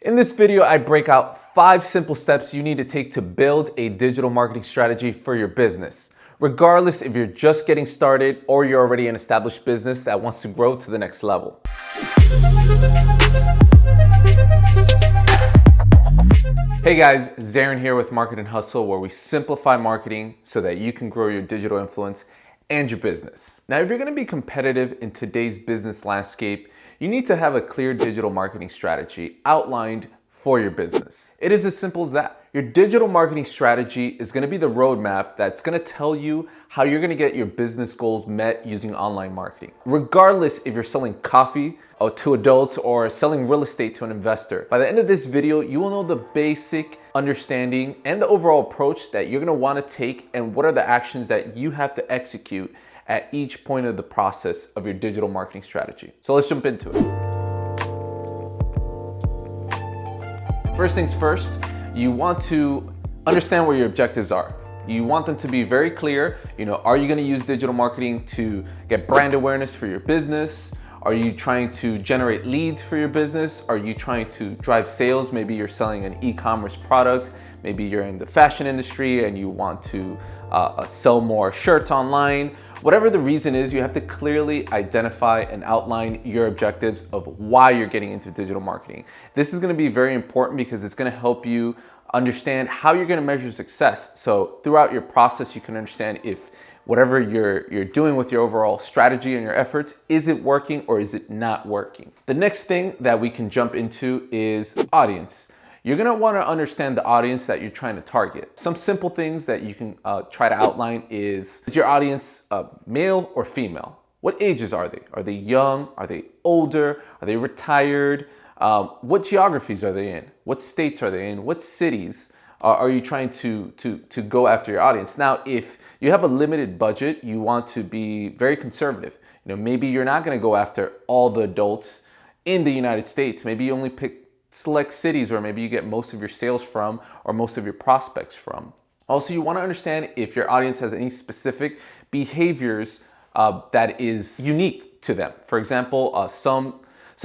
In this video, I break out 5 simple steps you need to take to build a digital marketing strategy for your business, regardless if you're just getting started or you're already an established business that wants to grow to the next level. Hey guys, Zaryn here with Market and Hustle, where we simplify marketing so that you can grow your digital influence and your business. Now, if you're going to be competitive in today's business landscape, you need to have a clear digital marketing strategy outlined for your business. It is as simple as that. Your digital marketing strategy is going to be the roadmap that's going to tell you how you're going to get your business goals met using online marketing. Regardless if you're selling coffee to adults or selling real estate to an investor, by the end of this video, you will know the basic understanding and the overall approach that you're going to want to take and what are the actions that you have to execute at each point of the process of your digital marketing strategy. So let's jump into it. First things first, you want to understand where your objectives are. You want them to be very clear. Are you going to use digital marketing to get brand awareness for your business? Are you trying to generate leads for your business? Are you trying to drive sales? Maybe you're selling an e-commerce product. Maybe you're in the fashion industry and you want to sell more shirts online. Whatever the reason is, you have to clearly identify and outline your objectives of why you're getting into digital marketing. This is going to be very important because it's going to help you understand how you're going to measure success. So throughout your process, you can understand if whatever you're doing with your overall strategy and your efforts, is it working or is it not working? The next thing that we can jump into is audience. You're gonna wanna understand the audience that you're trying to target. Some simple things that you can try to outline is your audience male or female? What ages are they? Are they young? Are they older? Are they retired? What geographies are they in? What states are they in? What cities are you trying to go after your audience? Now, if you have a limited budget, you want to be very conservative. Maybe you're not gonna go after all the adults in the United States. Maybe you only pick select cities where maybe you get most of your sales from or most of your prospects from. Also, you want to understand if your audience has any specific behaviors that is unique to them. For example, some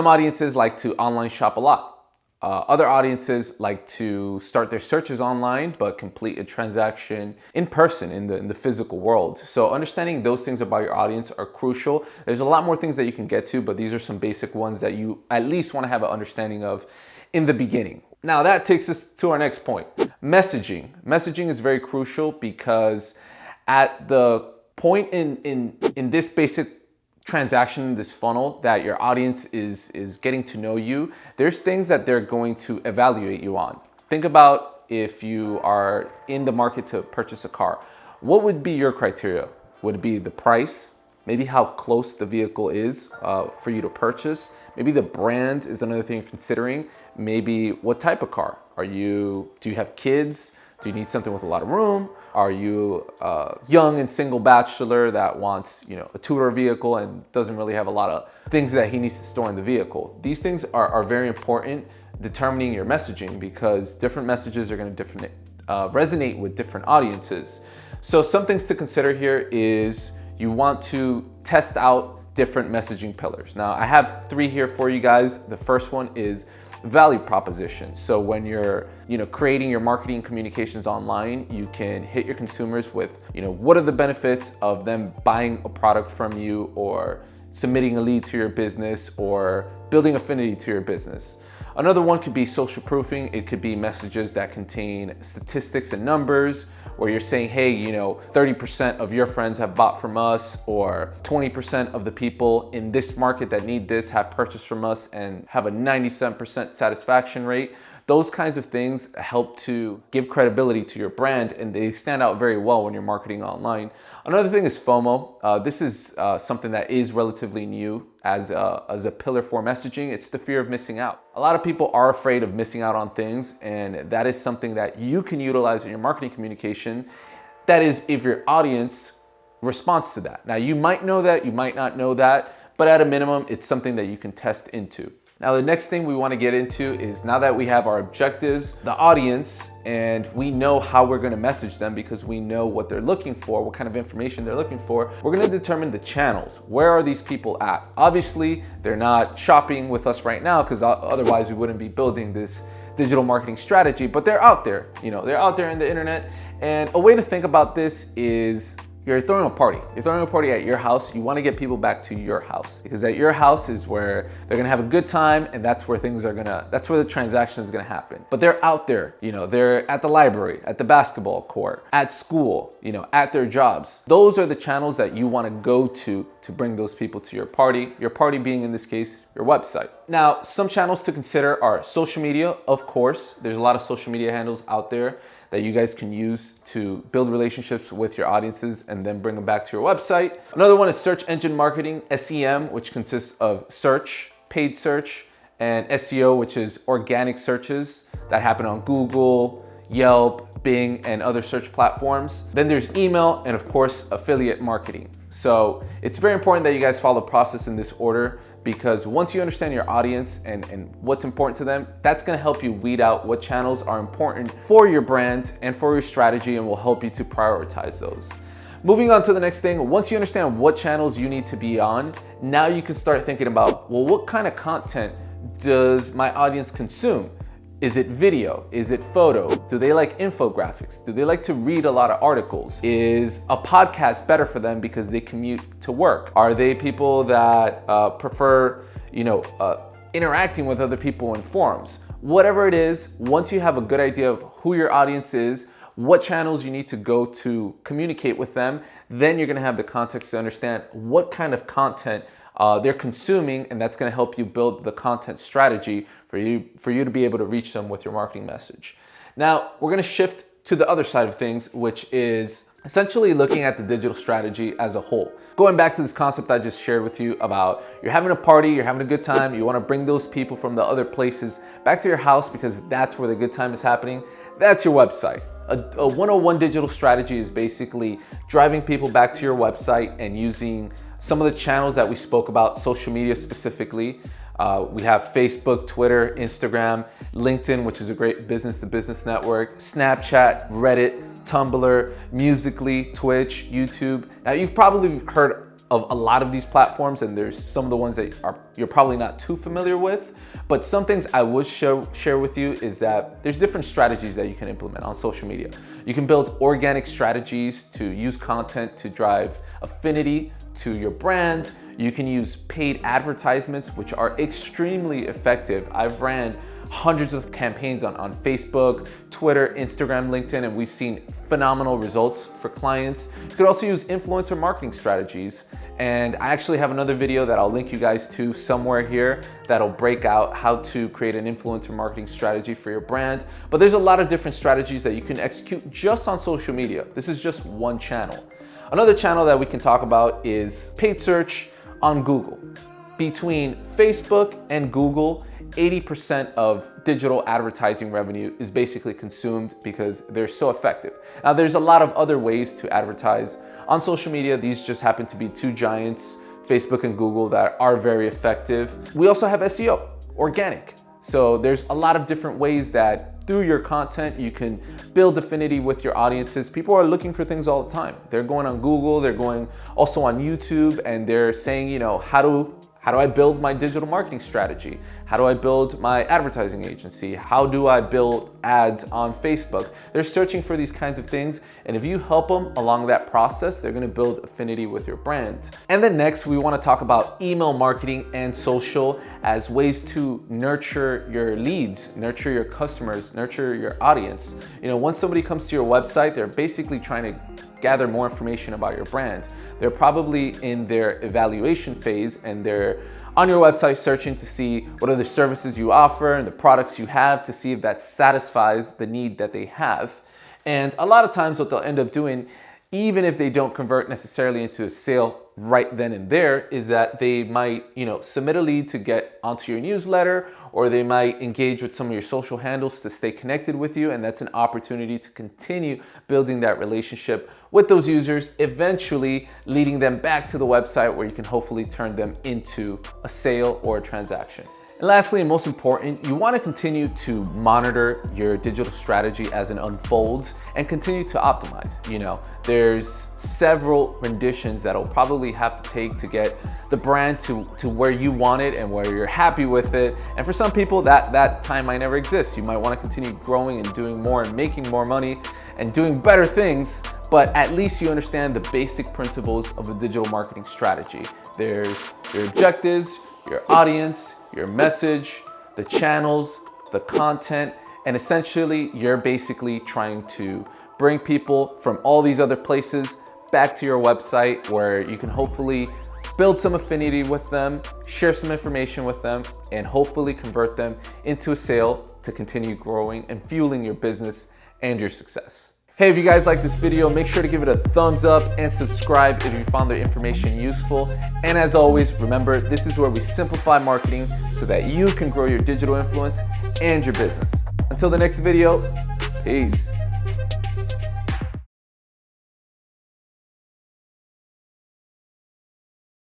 audiences like to online shop a lot. Other audiences like to start their searches online but complete a transaction in person in the physical world. So understanding those things about your audience are crucial. There's a lot more things that you can get to, but these are some basic ones that you at least want to have an understanding of in the beginning. Now that takes us to our next point, messaging. Messaging is very crucial because at the point in this basic transaction, this funnel that your audience is getting to know you, there's things that they're going to evaluate you on. Think about if you are in the market to purchase a car. What would be your criteria? Would it be the price? Maybe how close the vehicle is for you to purchase. Maybe the brand is another thing you're considering. Maybe what type of car? Do you have kids? Do you need something with a lot of room? Are you a young and single bachelor that wants, a two-door vehicle and doesn't really have a lot of things that he needs to store in the vehicle? These things are very important determining your messaging because different messages are going to resonate with different audiences. So some things to consider here is you want to test out different messaging pillars. Now, I have 3 here for you guys. The first one is value proposition. So when you're creating your marketing communications online, you can hit your consumers with what are the benefits of them buying a product from you or submitting a lead to your business or building affinity to your business. Another one could be social proofing. It could be messages that contain statistics and numbers where you're saying, hey, 30% of your friends have bought from us, or 20% of the people in this market that need this have purchased from us and have a 97% satisfaction rate. Those kinds of things help to give credibility to your brand and they stand out very well when you're marketing online. Another thing is FOMO. This is something that is relatively new as a pillar for messaging. It's the fear of missing out. A lot of people are afraid of missing out on things, and that is something that you can utilize in your marketing communication. That is if your audience responds to that. Now, you might know that, you might not know that, but at a minimum, it's something that you can test into. Now, the next thing we want to get into is, now that we have our objectives, the audience, and we know how we're going to message them because we know what they're looking for, what kind of information they're looking for, we're going to determine the channels. Where are these people at? Obviously, they're not shopping with us right now because otherwise we wouldn't be building this digital marketing strategy, but they're out there. They're out there in the internet. And a way to think about this is, you're throwing a party. You're throwing a party at your house. You want to get people back to your house because at your house is where they're gonna have a good time, and that's where that's where the transaction is gonna happen. But they're out there, they're at the library, at the basketball court, at school, at their jobs. Those are the channels that you want to go to bring those people to your party being, in this case, your website. Now, some channels to consider are social media, of course. There's a lot of social media handles out there that you guys can use to build relationships with your audiences and then bring them back to your website. Another one is search engine marketing, SEM, which consists of search, paid search, and SEO, which is organic searches that happen on Google, Yelp, Bing, and other search platforms. Then there's email, and of course, affiliate marketing. So it's very important that you guys follow the process in this order, because once you understand your audience and what's important to them, that's gonna help you weed out what channels are important for your brand and for your strategy, and will help you to prioritize those. Moving on to the next thing, once you understand what channels you need to be on, now you can start thinking about, well, what kind of content does my audience consume? Is it video? Is it photo? Do they like infographics? Do they like to read a lot of articles? Is a podcast better for them because they commute to work? Are they people that prefer, interacting with other people in forums? Whatever it is, once you have a good idea of who your audience is, what channels you need to go to communicate with them, then you're gonna have the context to understand what kind of content they're consuming, and that's gonna help you build the content strategy for you to be able to reach them with your marketing message. Now, we're gonna shift to the other side of things, which is essentially looking at the digital strategy as a whole. Going back to this concept I just shared with you about, you're having a party, you're having a good time, you wanna bring those people from the other places back to your house because that's where the good time is happening. That's your website. A 101 digital strategy is basically driving people back to your website and using some of the channels that we spoke about, social media specifically. We have Facebook, Twitter, Instagram, LinkedIn, which is a great business-to-business network, Snapchat, Reddit, Tumblr, Musical.ly, Twitch, YouTube. Now, you've probably heard of a lot of these platforms, and there's some of the ones that you're probably not too familiar with. But some things I would share with you is that there's different strategies that you can implement on social media. You can build organic strategies to use content to drive affinity to your brand. You can use paid advertisements, which are extremely effective. I've ran hundreds of campaigns on Facebook, Twitter, Instagram, LinkedIn, and we've seen phenomenal results for clients. You could also use influencer marketing strategies. And I actually have another video that I'll link you guys to somewhere here that'll break out how to create an influencer marketing strategy for your brand. But there's a lot of different strategies that you can execute just on social media. This is just one channel. Another channel that we can talk about is paid search on Google. Between Facebook and Google, 80% of digital advertising revenue is basically consumed because they're so effective. Now, there's a lot of other ways to advertise on social media. These just happen to be two giants, Facebook and Google, that are very effective. We also have SEO, organic. So there's a lot of different ways that through your content, you can build affinity with your audiences. People are looking for things all the time. They're going on Google, they're going also on YouTube, and they're saying, how do I build my digital marketing strategy? How do I build my advertising agency? How do I build ads on Facebook? They're searching for these kinds of things. And if you help them along that process, they're gonna build affinity with your brand. And then next, we wanna talk about email marketing and social as ways to nurture your leads, nurture your customers, nurture your audience. Once somebody comes to your website, they're basically trying to gather more information about your brand. They're probably in their evaluation phase, and they're on your website searching to see what are the services you offer and the products you have to see if that satisfies the need that they have. And a lot of times what they'll end up doing, even if they don't convert necessarily into a sale right then and there, is that they might, submit a lead to get onto your newsletter, or they might engage with some of your social handles to stay connected with you. And that's an opportunity to continue building that relationship with those users, eventually leading them back to the website where you can hopefully turn them into a sale or a transaction. And lastly, and most important, you want to continue to monitor your digital strategy as it unfolds and continue to optimize. There's several renditions that'll probably have to take to get the brand to where you want it and where you're happy with it. And for some people, that time might never exist. You might want to continue growing and doing more and making more money and doing better things, but at least you understand the basic principles of a digital marketing strategy. There's your objectives, your audience, your message, the channels, the content, and essentially you're basically trying to bring people from all these other places back to your website where you can hopefully build some affinity with them, share some information with them, and hopefully convert them into a sale to continue growing and fueling your business and your success. Hey, if you guys like this video, make sure to give it a thumbs up and subscribe if you found the information useful. And as always, remember, this is where we simplify marketing so that you can grow your digital influence and your business. Until the next video, peace.